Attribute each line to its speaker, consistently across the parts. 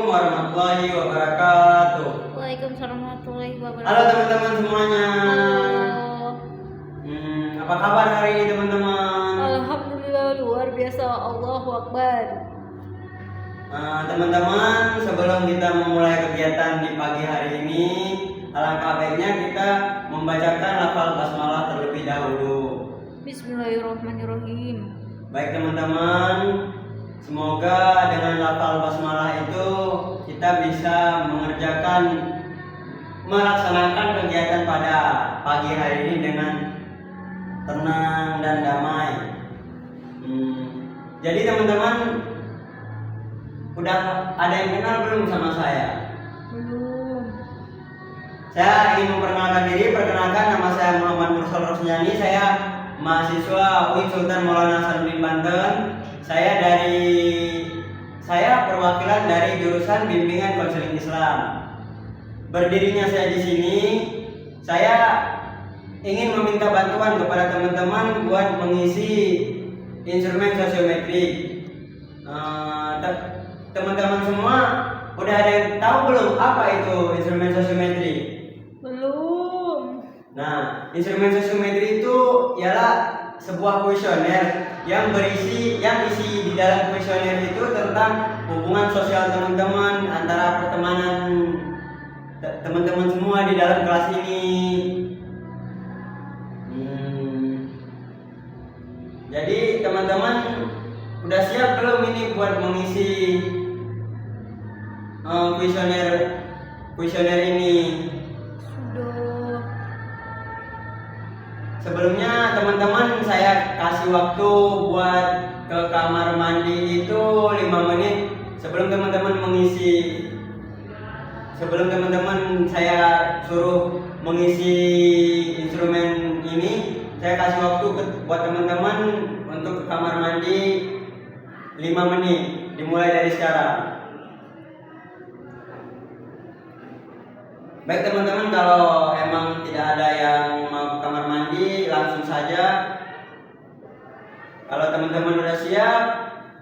Speaker 1: warahmatullahi wabarakatuh.
Speaker 2: Waalaikumsalam warahmatullahi wabarakatuh.
Speaker 1: Halo teman-teman semuanya.
Speaker 2: Halo.
Speaker 1: Apa kabar hari ini teman-teman?
Speaker 2: Alhamdulillah luar biasa. Allahu Akbar.
Speaker 1: Teman-teman, sebelum kita memulai kegiatan di pagi hari ini, alangkah baiknya kita membacakan lafal basmalah terlebih dahulu.
Speaker 2: Bismillahirrahmanirrahim.
Speaker 1: Baik teman-teman, semoga dengan lafal basmalah itu kita bisa melaksanakan kegiatan pada pagi hari ini dengan tenang dan damai. Jadi teman-teman, udah ada yang kenal belum sama saya?
Speaker 2: Belum.
Speaker 1: Saya ingin memperkenalkan diri. Perkenalkan, nama saya Muhammad Mursal Rosniani. Saya mahasiswa UIN Sultan Maulana Hasanuddin Banten. Saya perwakilan dari jurusan Bimbingan Konseling Islam. Berdirinya saya di sini, saya ingin meminta bantuan kepada teman-teman buat mengisi instrumen sosiometrik. Teman-teman semua udah ada yang tahu belum apa itu instrumen sosiometri?
Speaker 2: Belum.
Speaker 1: Nah, instrumen sosiometri itu ialah sebuah kuesioner yang isi di dalam kuesioner itu tentang hubungan sosial teman-teman, antara pertemanan teman-teman semua di dalam kelas ini. Jadi teman-teman udah siap belum ini buat mengisi kuesioner ini?
Speaker 2: Sudah.
Speaker 1: Sebelumnya teman-teman saya kasih waktu buat ke kamar mandi itu 5 menit sebelum teman-teman mengisi. Sebelum teman-teman saya suruh mengisi instrumen ini, saya kasih waktu buat teman-teman untuk ke kamar mandi 5 menit, dimulai dari sekarang. Baik teman-teman, kalau emang tidak ada yang mau ke kamar mandi, langsung saja. Kalau teman-teman udah siap,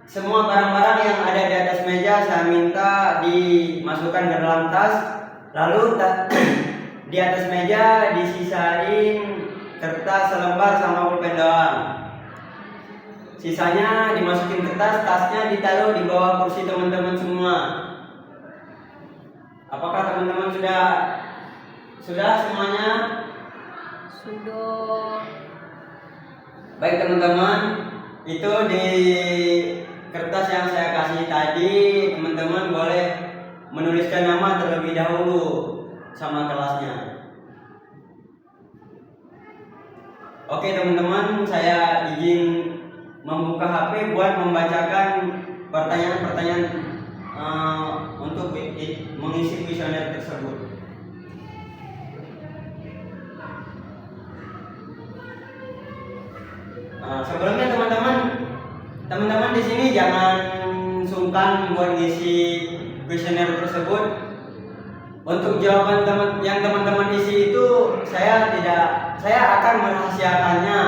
Speaker 1: semua barang-barang yang ada di atas meja saya minta dimasukkan ke dalam tas. Lalu di atas meja disisain kertas selembar sama pulpen doang. Sisanya dimasukin ke tas, tasnya ditaruh di bawah kursi teman-teman semua. Apakah teman-teman sudah semuanya?
Speaker 2: Sudah.
Speaker 1: Baik teman-teman, itu di kertas yang saya kasih tadi, teman-teman boleh menuliskan nama terlebih dahulu sama kelasnya. Oke teman-teman, saya izin membuka HP buat membacakan pertanyaan-pertanyaan untuk mengisi kuesioner tersebut. Sebelumnya teman-teman di sini jangan sungkan buat ngisi kuesioner tersebut. Untuk jawaban yang teman-teman isi itu saya akan merahasiakannya.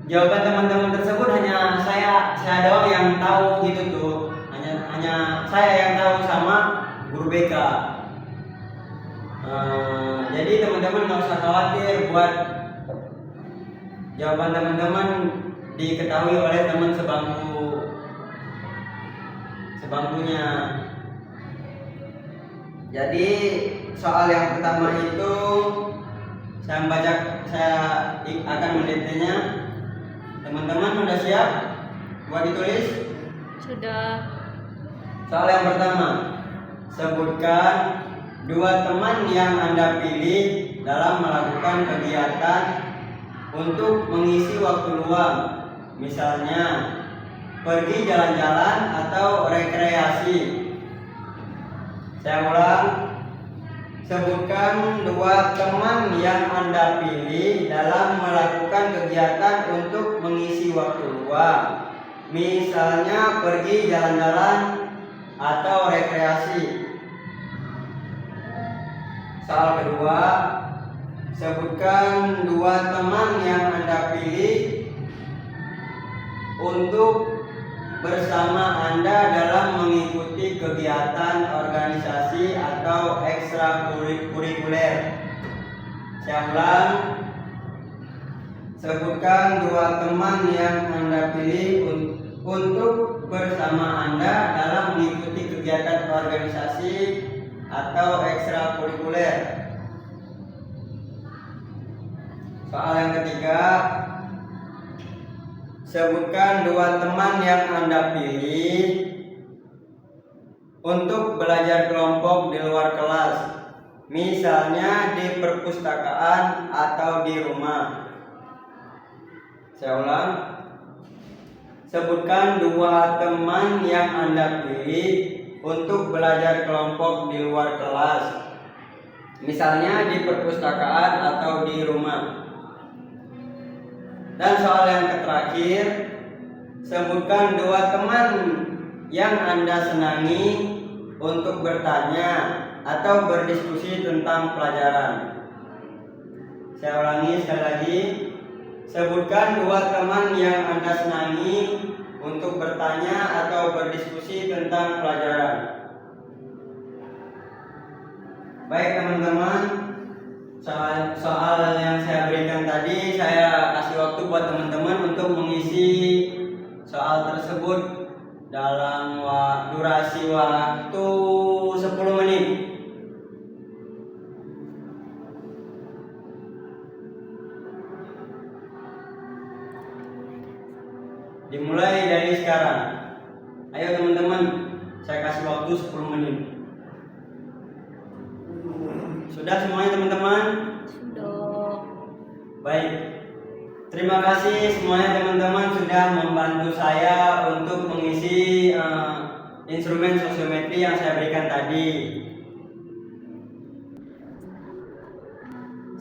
Speaker 1: Jawaban teman-teman tersebut hanya saya doang yang tahu gitu tuh. Hanya saya yang tahu sama guru BK. Jadi teman-teman nggak usah khawatir buat jawaban teman-teman diketahui oleh teman sebangkunya. Jadi soal yang pertama itu saya akan mendetailnya. Teman-teman udah siap buat ditulis?
Speaker 2: Sudah.
Speaker 1: Soal yang pertama, sebutkan 2 teman yang Anda pilih dalam melakukan kegiatan untuk mengisi waktu luang. Misalnya, pergi jalan-jalan atau rekreasi. Saya ulang, sebutkan 2 teman yang Anda pilih dalam melakukan kegiatan untuk mengisi waktu luang. Misalnya, pergi jalan-jalan atau rekreasi. Soal kedua, sebutkan 2 teman yang Anda pilih untuk bersama Anda dalam mengikuti kegiatan organisasi atau ekstrakurikuler. Saya ulang. Sebutkan 2 teman yang Anda pilih untuk bersama Anda dalam mengikuti kegiatan organisasi atau ekstrakurikuler. Soal yang ketiga, sebutkan 2 teman yang Anda pilih untuk belajar kelompok di luar kelas, misalnya di perpustakaan atau di rumah. Saya ulang. Sebutkan 2 teman yang Anda pilih untuk belajar kelompok di luar kelas, misalnya di perpustakaan atau di rumah. Dan soal yang terakhir, sebutkan 2 teman yang Anda senangi untuk bertanya atau berdiskusi tentang pelajaran. Saya ulangi sekali lagi. Sebutkan 2 teman yang Anda senangi untuk bertanya atau berdiskusi tentang pelajaran. Baik teman-teman, soal yang saya berikan tadi, saya kasih waktu buat teman-teman untuk mengisi soal tersebut dalam durasi waktu 10 menit. Dimulai dari sekarang. Ayo teman-teman, saya kasih waktu 10 menit. Sudah semuanya teman-teman?
Speaker 2: Sudah.
Speaker 1: Baik. Terima kasih semuanya teman-teman sudah membantu saya untuk mengisi instrumen sosiometri yang saya berikan tadi.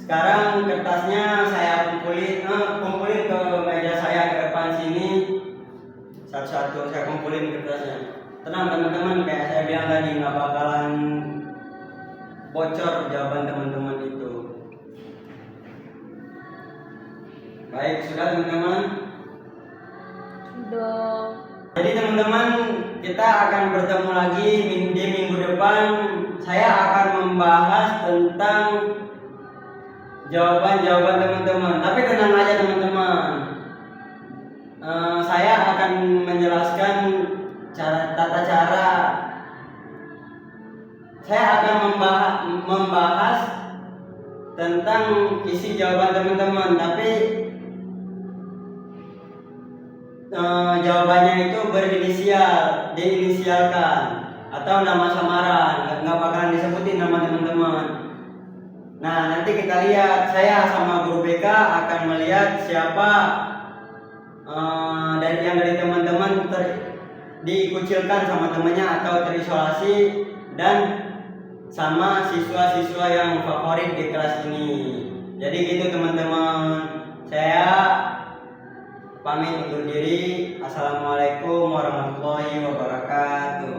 Speaker 1: Sekarang kertasnya saya kumpulin ke meja saya ke depan sini. Satu-satu saya kumpulin kertasnya. Tenang teman-teman, kayak saya bilang tadi, nggak bakalan bocor jawaban teman-teman itu. Baik, sudah teman-teman?
Speaker 2: Sudah.
Speaker 1: Jadi teman-teman, kita akan bertemu lagi di minggu depan. Saya akan membahas tentang jawaban-jawaban teman-teman. Tapi tenang aja teman-teman. Saya akan menjelaskan tata cara. Saya akan membahas tentang isi jawaban teman-teman, tapi jawabannya itu berinisial, diinisialkan atau nama samaran, nggak bakalan disebutin nama teman-teman. Nah, nanti kita lihat, saya sama guru BK akan melihat siapa dari teman-teman dikucilkan sama temannya atau terisolasi, dan sama siswa-siswa yang favorit di kelas ini. Jadi gitu teman-teman. Saya pamit undur diri. Assalamualaikum warahmatullahi wabarakatuh.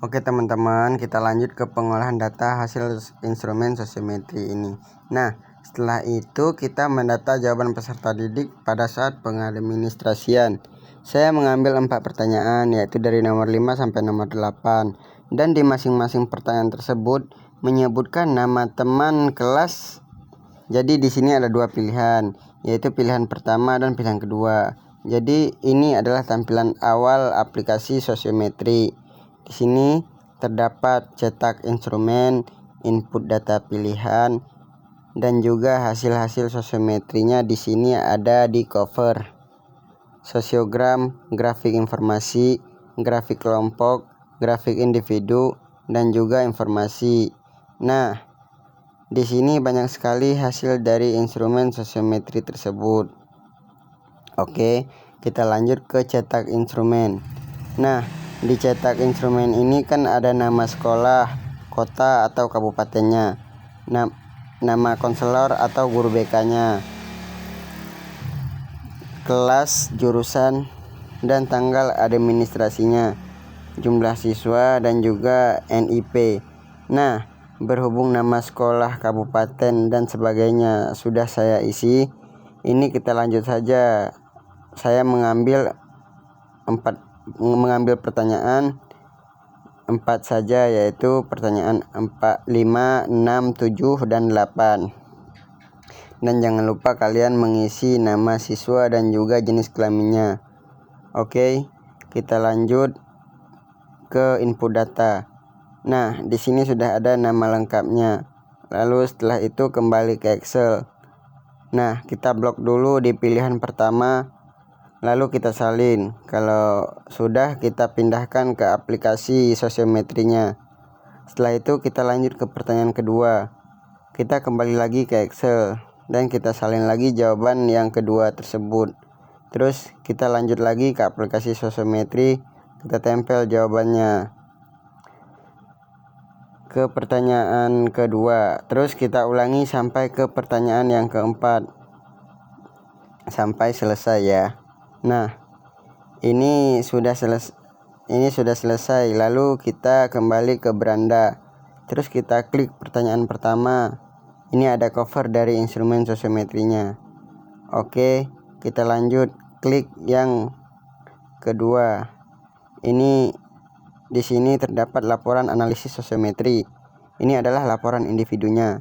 Speaker 3: Oke teman-teman, kita lanjut ke pengolahan data hasil instrumen sosiometri ini. Nah, setelah itu kita mendata jawaban peserta didik pada saat pengadministrasian. Saya mengambil 4 pertanyaan, yaitu dari nomor 5 sampai nomor 8. Dan di masing-masing pertanyaan tersebut menyebutkan nama teman kelas. Jadi di sini ada 2 pilihan, yaitu pilihan pertama dan pilihan kedua. Jadi ini adalah tampilan awal aplikasi sosiometri. Di sini terdapat cetak instrumen, input data pilihan, dan juga hasil-hasil sosiometrinya di sini ada di cover. Sosiogram, grafik informasi, grafik kelompok, grafik individu, dan juga informasi. Nah, di sini banyak sekali hasil dari instrumen sosiometri tersebut. Oke, kita lanjut ke cetak instrumen. Nah, di cetak instrumen ini kan ada nama sekolah, kota atau kabupatennya, nama konselor atau guru BK-nya, kelas, jurusan, dan tanggal administrasinya, jumlah siswa, dan juga NIP. Nah, berhubung nama sekolah, kabupaten, dan sebagainya sudah saya isi, ini kita lanjut saja. Saya mengambil mengambil pertanyaan 4 saja, yaitu pertanyaan 4, 5, 6, 7, dan 8. Dan jangan lupa kalian mengisi nama siswa dan juga jenis kelaminnya. Oke, kita lanjut ke input data. Nah, di sini sudah ada nama lengkapnya. Lalu setelah itu kembali ke Excel. Nah, kita blok dulu di pilihan pertama, lalu kita salin. Kalau sudah, kita pindahkan ke aplikasi sosiometrinya. Setelah itu kita lanjut ke pertanyaan kedua. Kita kembali lagi ke Excel dan kita salin lagi jawaban yang kedua tersebut. Terus kita lanjut lagi ke aplikasi sosiometri, kita tempel jawabannya ke pertanyaan kedua. Terus kita ulangi sampai ke pertanyaan yang keempat sampai selesai ya. Nah, ini sudah selesai. Lalu kita kembali ke beranda. Terus kita klik pertanyaan pertama. Ini ada cover dari instrumen sosiometrinya. Oke, kita lanjut klik yang kedua. Ini di sini terdapat laporan analisis sosiometri. Ini adalah laporan individunya.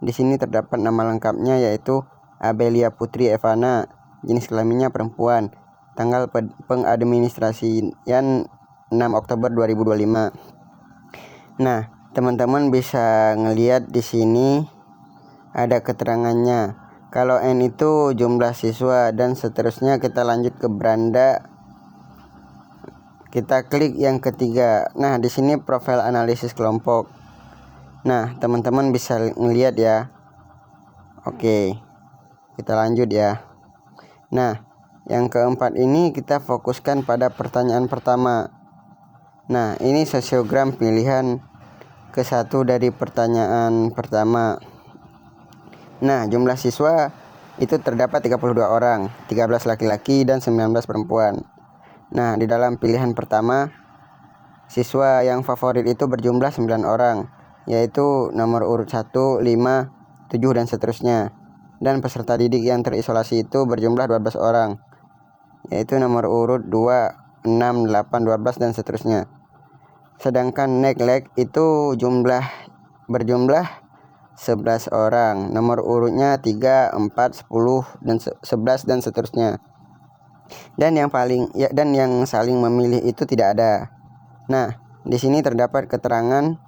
Speaker 3: Di sini terdapat nama lengkapnya, yaitu Abelia Putri Evana, jenis kelaminnya perempuan, tanggal pengadministrasian 6 Oktober 2025. Nah, teman-teman bisa ngelihat di sini ada keterangannya. Kalau N itu jumlah siswa dan seterusnya. Kita lanjut ke beranda. Kita klik yang ketiga. Nah, di sini profil analisis kelompok. Nah, teman-teman bisa ngelihat ya. Oke, kita lanjut ya. Nah, yang keempat ini kita fokuskan pada pertanyaan pertama. Nah, ini sosiogram pilihan ke-1 dari pertanyaan pertama. Nah, jumlah siswa itu terdapat 32 orang, 13 laki-laki dan 19 perempuan. Nah, di dalam pilihan pertama, siswa yang favorit itu berjumlah 9 orang, yaitu nomor urut 1, 5, 7, dan seterusnya. Dan peserta didik yang terisolasi itu berjumlah 12 orang, yaitu nomor urut 2, 6, 8, 12, dan seterusnya. Sedangkan neglect itu berjumlah 11 orang, nomor urutnya 3, 4, 10, dan 11, dan seterusnya. Dan yang saling memilih itu tidak ada. Nah, di sini terdapat keterangan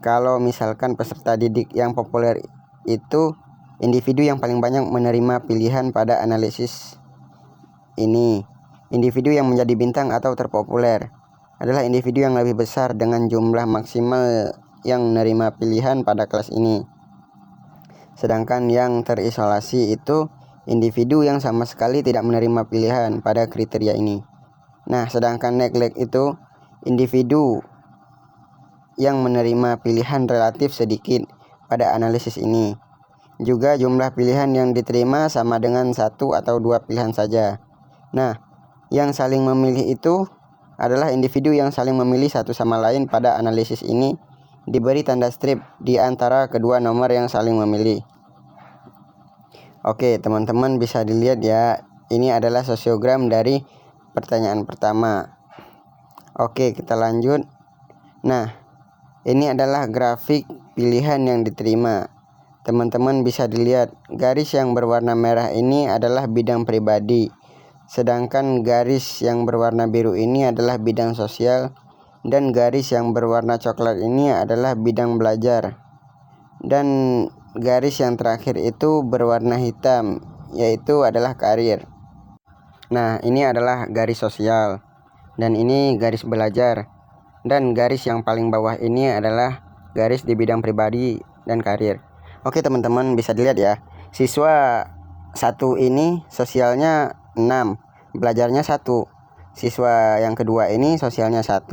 Speaker 3: kalau misalkan peserta didik yang populer itu individu yang paling banyak menerima pilihan pada analisis ini. Individu yang menjadi bintang atau terpopuler adalah individu yang lebih besar dengan jumlah maksimal yang menerima pilihan pada kelas ini. Sedangkan yang terisolasi itu individu yang sama sekali tidak menerima pilihan pada kriteria ini. Nah, sedangkan neglect itu individu yang menerima pilihan relatif sedikit pada analisis ini. Juga jumlah pilihan yang diterima sama dengan 1 atau 2 pilihan saja. Nah, yang saling memilih itu adalah individu yang saling memilih satu sama lain pada analisis ini, diberi tanda strip di antara kedua nomor yang saling memilih. Oke, teman-teman bisa dilihat ya. Ini adalah sosiogram dari pertanyaan pertama. Oke, kita lanjut. Nah, ini adalah grafik pilihan yang diterima. Teman-teman bisa dilihat, garis yang berwarna merah ini adalah bidang pribadi. Sedangkan garis yang berwarna biru ini adalah bidang sosial. Dan garis yang berwarna coklat ini adalah bidang belajar. Dan garis yang terakhir itu berwarna hitam, yaitu adalah karir. Nah, ini adalah garis sosial. Dan ini garis belajar. Dan garis yang paling bawah ini adalah garis di bidang pribadi dan karir. Oke, teman-teman bisa dilihat ya. Siswa 1 ini sosialnya 6, belajarnya 1. Siswa yang kedua ini sosialnya 1,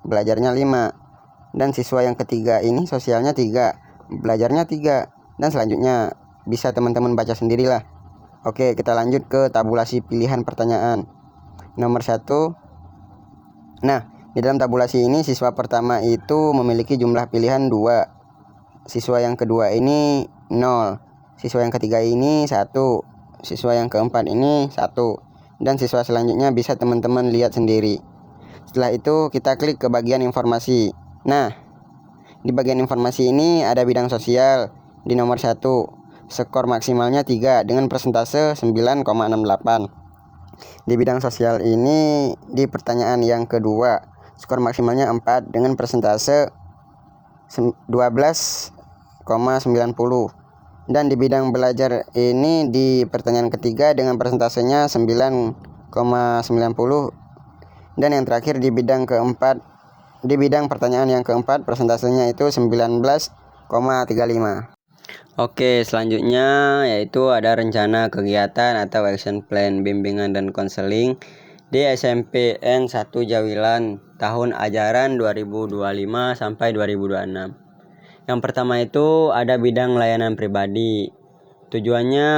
Speaker 3: belajarnya 5. Dan siswa yang ketiga ini sosialnya 3, belajarnya 3. Dan selanjutnya bisa teman-teman baca sendirilah. Oke, kita lanjut ke tabulasi pilihan pertanyaan. Nomor 1. Nah, di dalam tabulasi ini siswa pertama itu memiliki jumlah pilihan 2. Siswa yang kedua ini 0. Siswa yang ketiga ini 1. Siswa yang keempat ini 1. dan siswa selanjutnya bisa teman-teman lihat sendiri. Setelah itu kita klik ke bagian informasi. Nah, di bagian informasi ini ada bidang sosial di nomor 1. Skor maksimalnya 3 dengan persentase 9,68. Di bidang sosial ini di pertanyaan yang kedua, skor maksimalnya 4 dengan persentase 12,90. Dan di bidang belajar ini di pertanyaan ketiga dengan persentasenya 9,90. Dan yang terakhir di bidang keempat, di bidang pertanyaan yang keempat persentasenya itu 19,35. Oke, selanjutnya yaitu ada rencana kegiatan atau action plan bimbingan dan konseling di SMPN 1 Jawilan tahun ajaran 2025 sampai 2026. Yang pertama itu ada bidang layanan pribadi. Tujuannya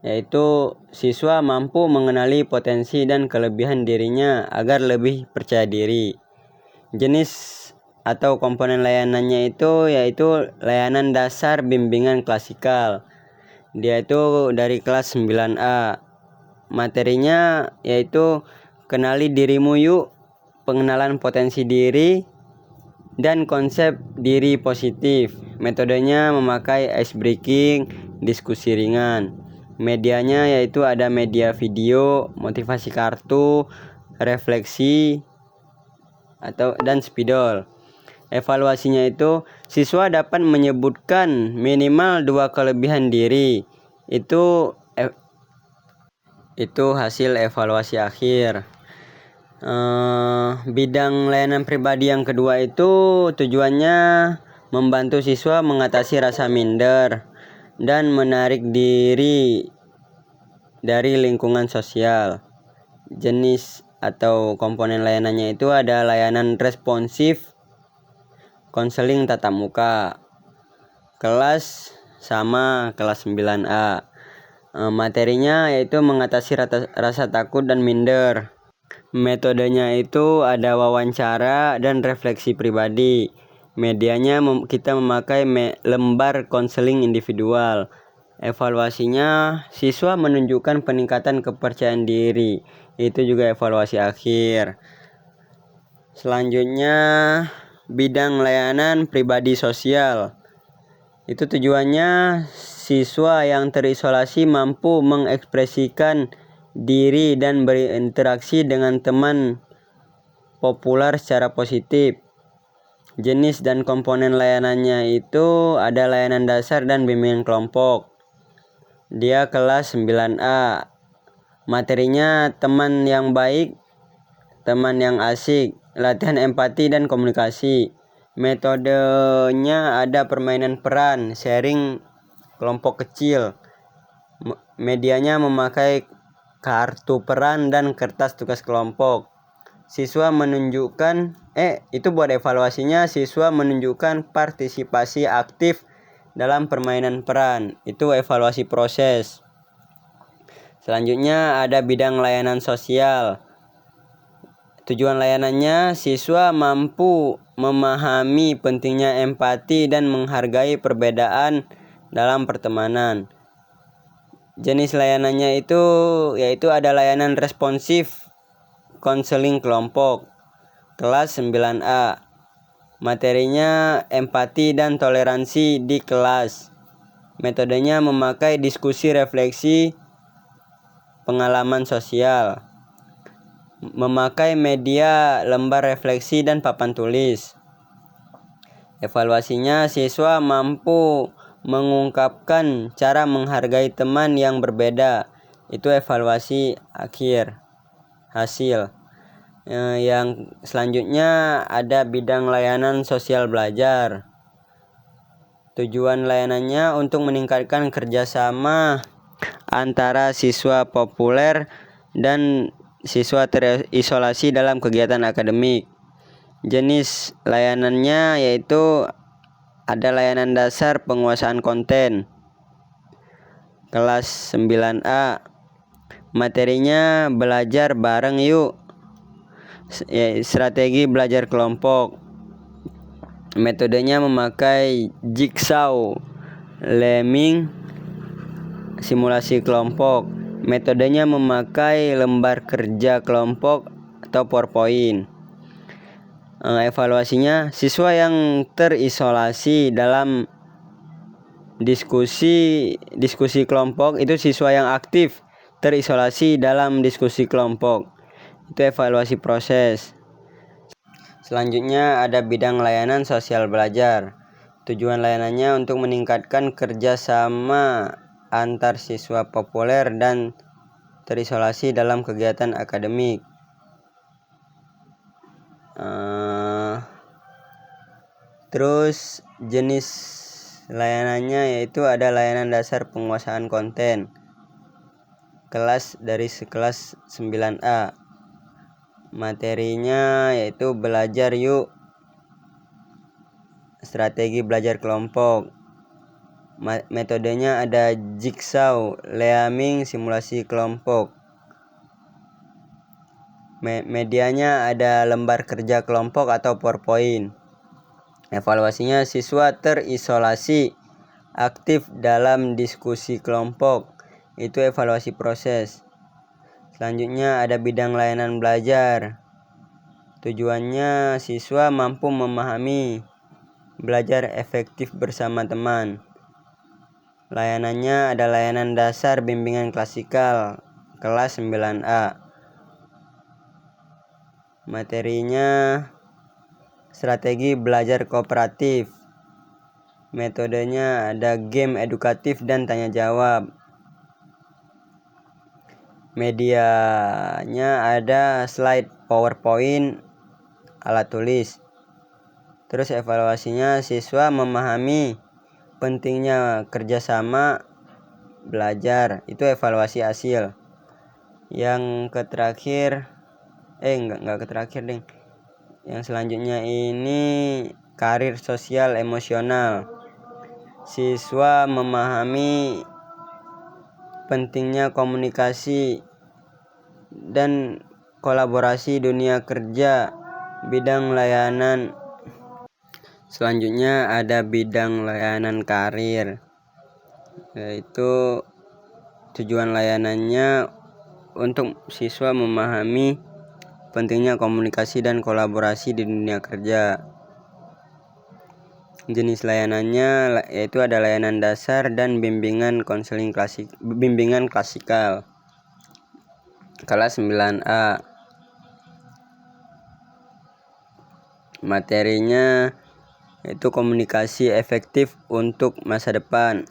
Speaker 3: yaitu siswa mampu mengenali potensi dan kelebihan dirinya agar lebih percaya diri. Jenis atau komponen layanannya itu yaitu layanan dasar bimbingan klasikal. Dia itu dari kelas 9A. Materinya yaitu kenali dirimu yuk, pengenalan potensi diri, dan konsep diri positif. Metodenya memakai ice breaking, diskusi ringan. Medianya yaitu ada media video, motivasi kartu, refleksi, dan spidol. Evaluasinya itu siswa dapat menyebutkan minimal 2 kelebihan diri. Itu hasil evaluasi akhir. Bidang layanan pribadi yang kedua itu tujuannya membantu siswa mengatasi rasa minder dan menarik diri dari lingkungan sosial. Jenis atau komponen layanannya itu ada layanan responsif, konseling tatap muka. Kelas sama kelas 9A. Materinya yaitu mengatasi rasa takut dan minder. Metodenya itu ada wawancara dan refleksi pribadi. Medianya kita memakai lembar konseling individual. Evaluasinya siswa menunjukkan peningkatan kepercayaan diri. Itu juga evaluasi akhir. Selanjutnya bidang layanan pribadi sosial. Itu tujuannya siswa yang terisolasi mampu mengekspresikan diri dan berinteraksi dengan teman populer secara positif. Jenis dan komponen layanannya itu ada layanan dasar dan bimbingan kelompok. Dia kelas 9A. Materinya teman yang baik, teman yang asik, latihan empati dan komunikasi. Metodenya ada permainan peran, sharing kelompok kecil. Medianya memakai kartu peran dan kertas tugas kelompok. Siswa menunjukkan itu buat evaluasinya, siswa menunjukkan partisipasi aktif dalam permainan peran. Itu evaluasi proses. Selanjutnya ada bidang layanan sosial. Tujuan layanannya siswa mampu memahami pentingnya empati dan menghargai perbedaan dalam pertemanan. Jenis layanannya itu yaitu ada layanan responsif, konseling kelompok, kelas 9A. Materinya empati dan toleransi di kelas. Metodenya memakai diskusi refleksi pengalaman sosial. Memakai media lembar refleksi dan papan tulis. Evaluasinya siswa mampu mengungkapkan cara menghargai teman yang berbeda. Itu evaluasi akhir hasil. Yang selanjutnya ada bidang layanan sosial belajar. Tujuan layanannya untuk meningkatkan kerjasama antara siswa populer dan siswa terisolasi dalam kegiatan akademik. Jenis layanannya yaitu ada layanan dasar penguasaan konten, kelas 9A. Materinya belajar bareng yuk, strategi belajar kelompok. Metodenya memakai jigsaw, lemming, simulasi kelompok. Metodenya memakai lembar kerja kelompok atau PowerPoint. Evaluasinya, siswa yang terisolasi dalam diskusi kelompok itu siswa yang aktif terisolasi dalam diskusi kelompok. Itu evaluasi proses. Selanjutnya ada bidang layanan sosial belajar. Tujuan layanannya untuk meningkatkan kerjasama antar siswa populer dan terisolasi dalam kegiatan akademik. Terus jenis layanannya yaitu ada layanan dasar penguasaan konten kelas dari sekelas 9A. Materinya yaitu belajar yuk, strategi belajar kelompok. Metodenya ada jigsaw, learning, simulasi kelompok. Medianya ada lembar kerja kelompok atau PowerPoint. Evaluasinya, siswa terisolasi aktif dalam diskusi kelompok. Itu evaluasi proses. Selanjutnya ada bidang layanan belajar. Tujuannya siswa mampu memahami, belajar efektif bersama teman. Layanannya ada layanan dasar bimbingan klasikal kelas 9A. Materinya strategi belajar kooperatif. Metodenya ada game edukatif dan tanya jawab. Medianya ada slide PowerPoint, alat tulis. Terus evaluasinya, siswa memahami pentingnya kerjasama belajar. Itu evaluasi hasil. Yang terakhir enggak terakhir ding. Yang selanjutnya ini karir sosial emosional. Siswa memahami pentingnya komunikasi dan kolaborasi dunia kerja. Bidang layanan. Selanjutnya ada bidang layanan karir, yaitu tujuan layanannya untuk siswa memahami pentingnya komunikasi dan kolaborasi di dunia kerja. Jenis layanannya yaitu ada layanan dasar dan bimbingan klasikal kelas 9A. Materinya yaitu komunikasi efektif untuk masa depan.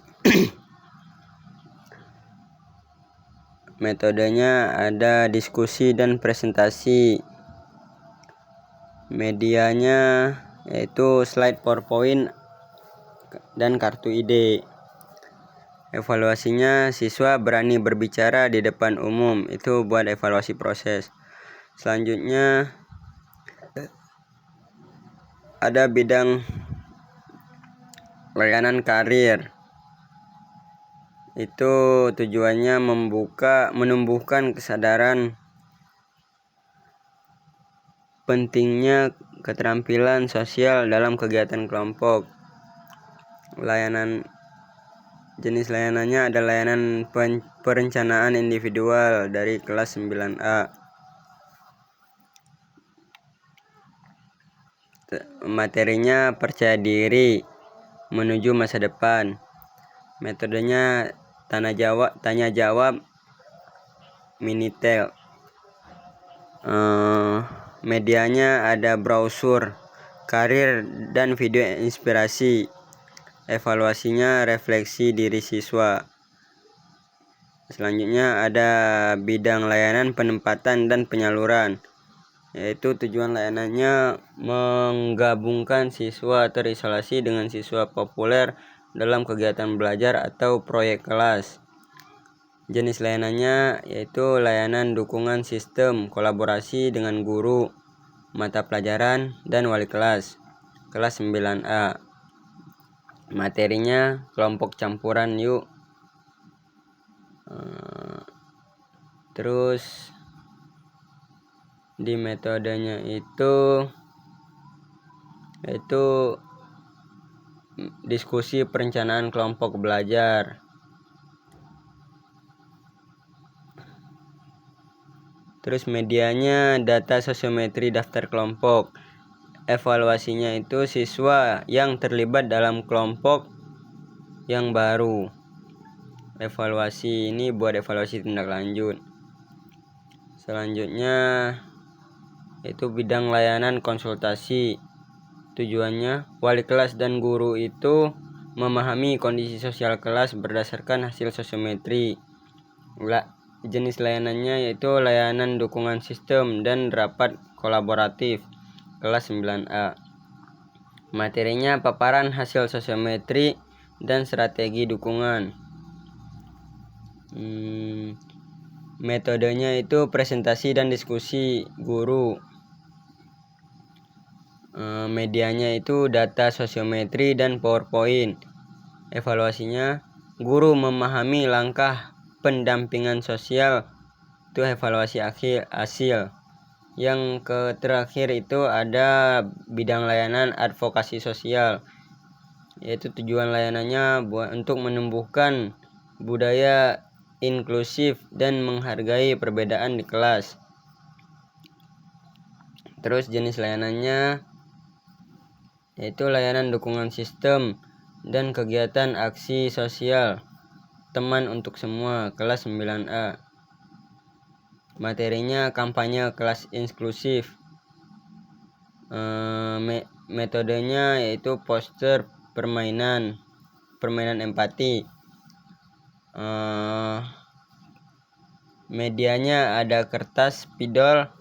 Speaker 3: Metodenya ada diskusi dan presentasi. Medianya yaitu slide PowerPoint dan kartu ide. Evaluasinya, siswa berani berbicara di depan umum. Itu buat evaluasi proses. Selanjutnya ada bidang layanan karir. Itu tujuannya menumbuhkan kesadaran pentingnya keterampilan sosial dalam kegiatan kelompok. Jenis layanannya ada layanan perencanaan individual dari kelas 9A. Materinya percaya diri menuju masa depan. Metodenya tanya jawab Minitel. Medianya ada brosur karir dan video inspirasi. Evaluasinya refleksi diri siswa. Selanjutnya ada bidang layanan penempatan dan penyaluran, yaitu tujuan layanannya menggabungkan siswa terisolasi dengan siswa populer dalam kegiatan belajar atau proyek kelas. Jenis layanannya yaitu layanan dukungan sistem kolaborasi dengan guru, mata pelajaran, dan wali kelas 9A. Materinya kelompok campuran yuk. Terus di metodenya itu yaitu diskusi perencanaan kelompok belajar. Terus medianya data sosiometri daftar kelompok. Evaluasinya itu siswa yang terlibat dalam kelompok yang baru. Evaluasi ini buat evaluasi tindak lanjut. Selanjutnya itu bidang layanan konsultasi. Tujuannya wali kelas dan guru itu memahami kondisi sosial kelas berdasarkan hasil sosiometri. Jenis layanannya yaitu layanan dukungan sistem dan rapat kolaboratif kelas 9A. Materinya paparan hasil sosiometri dan strategi dukungan. Metodenya itu presentasi dan diskusi guru. Medianya itu data sosiometri dan PowerPoint. Evaluasinya guru memahami langkah pendampingan sosial, itu evaluasi hasil. Yang terakhir itu ada bidang layanan advokasi sosial, yaitu tujuan layanannya untuk menumbuhkan budaya inklusif dan menghargai perbedaan di kelas. Terus jenis layanannya yaitu layanan dukungan sistem dan kegiatan aksi sosial teman untuk semua kelas 9A. Materinya kampanye kelas inklusif. Metodenya yaitu poster permainan empati. Medianya ada kertas, spidol,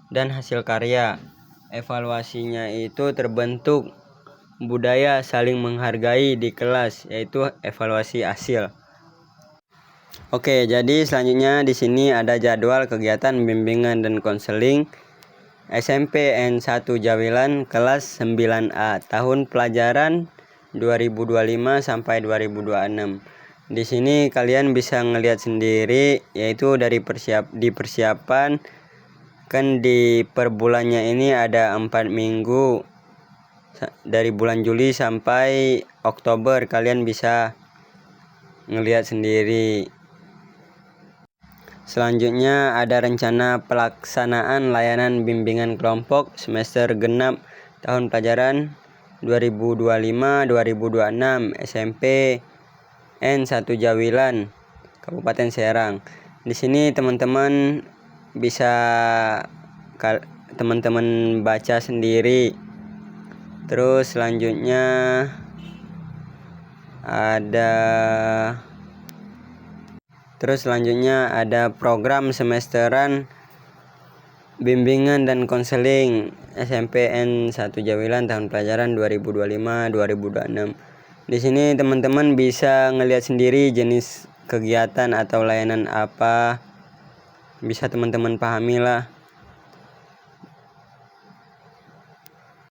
Speaker 3: dan hasil karya. Evaluasinya itu terbentuk budaya saling menghargai di kelas, yaitu evaluasi hasil. Oke, jadi selanjutnya di sini ada jadwal kegiatan bimbingan dan konseling SMP N1 Jawilan kelas 9A tahun pelajaran 2025 sampai 2026. Di sini kalian bisa ngelihat sendiri, yaitu dari persiapan kan di per bulannya ini ada 4 minggu dari bulan Juli sampai Oktober, kalian bisa ngelihat sendiri. Selanjutnya ada rencana pelaksanaan layanan bimbingan kelompok semester genap tahun pelajaran 2025-2026 SMP N1 Jawilan Kabupaten Serang. Di sini teman-teman bisa teman-teman baca sendiri. Terus selanjutnya ada program semesteran bimbingan dan konseling SMP N1 Jawilan tahun pelajaran 2025-2026. Di sini teman-teman bisa ngelihat sendiri jenis kegiatan atau layanan apa, bisa teman-teman pahami lah.